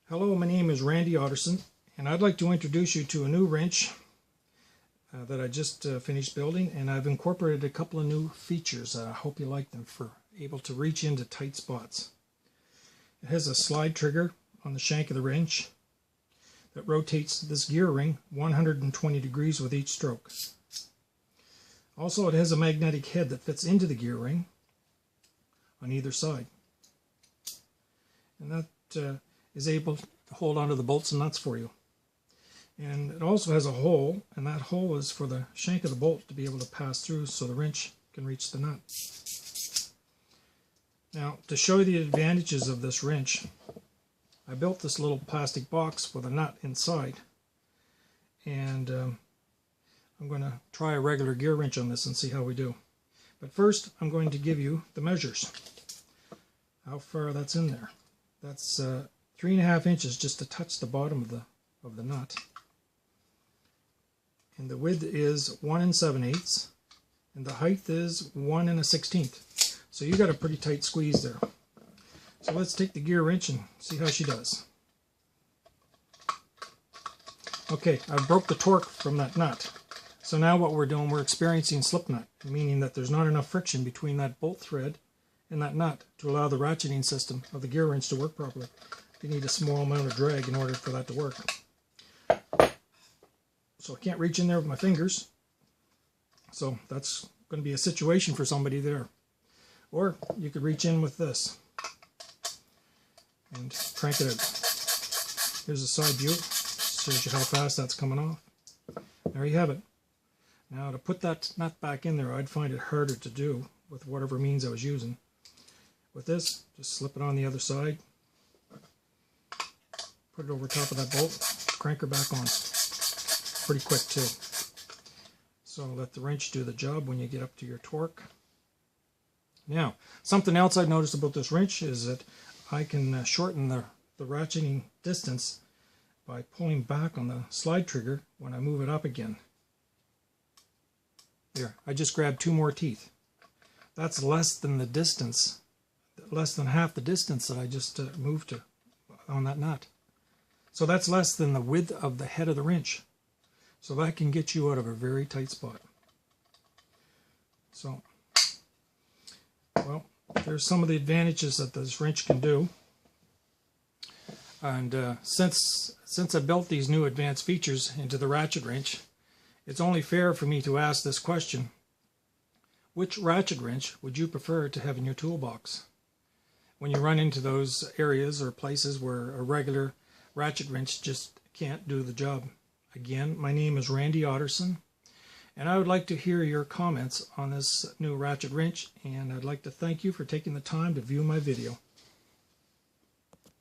Hello, my name is Randy Otterson, and I'd like to introduce you to a new wrench that I just finished building, and I've incorporated a couple of new features. I hope you like them for able to reach into tight spots. It has a slide trigger on the shank of the wrench that rotates this gear ring 120 degrees with each stroke. Also, it has a magnetic head that fits into the gear ring on either side, and that is able to hold onto the bolts and nuts for you. And it also has a hole, and that hole is for the shank of the bolt to be able to pass through so the wrench can reach the nut. Now, to show you the advantages of this wrench, I built this little plastic box with a nut inside, and I'm going to try a regular gear wrench on this and see how we do. But first, I'm going to give you the measures, how far that's in there. That's 3.5 inches just to touch the bottom of the nut, and the width is 1 7/8, and the height is 1 1/16. So you got a pretty tight squeeze there. So let's take the gear wrench and see how she does. Okay, I broke the torque from that nut. So now what we're doing, we're experiencing slip nut, meaning that there's not enough friction between that bolt thread and that nut to allow the ratcheting system of the gear wrench to work properly. You need a small amount of drag in order for that to work. So I can't reach in there with my fingers. So that's going to be a situation for somebody there. Or you could reach in with this and crank it out. Here's a side view. Shows you how fast that's coming off. There you have it. Now to put that nut back in there, I'd find it harder to do with whatever means I was using. With this, just slip it on the other side. Put it over top of that bolt, crank her back on. Pretty quick too. So let the wrench do the job when you get up to your torque. Now, something else I've noticed about this wrench is that I can shorten the ratcheting distance by pulling back on the slide trigger when I move it up again. There, I just grabbed 2 more teeth. That's less than the distance, less than half the distance that I just moved to on that nut. So that's less than the width of the head of the wrench. So that can get you out of a very tight spot. So, well, there's some of the advantages that this wrench can do. And since I built these new advanced features into the ratchet wrench, it's only fair for me to ask this question. Which ratchet wrench would you prefer to have in your toolbox when you run into those areas or places where a regular ratchet wrench just can't do the job? Again, my name is Randy Otterson, and I would like to hear your comments on this new ratchet wrench, and I'd like to thank you for taking the time to view my video.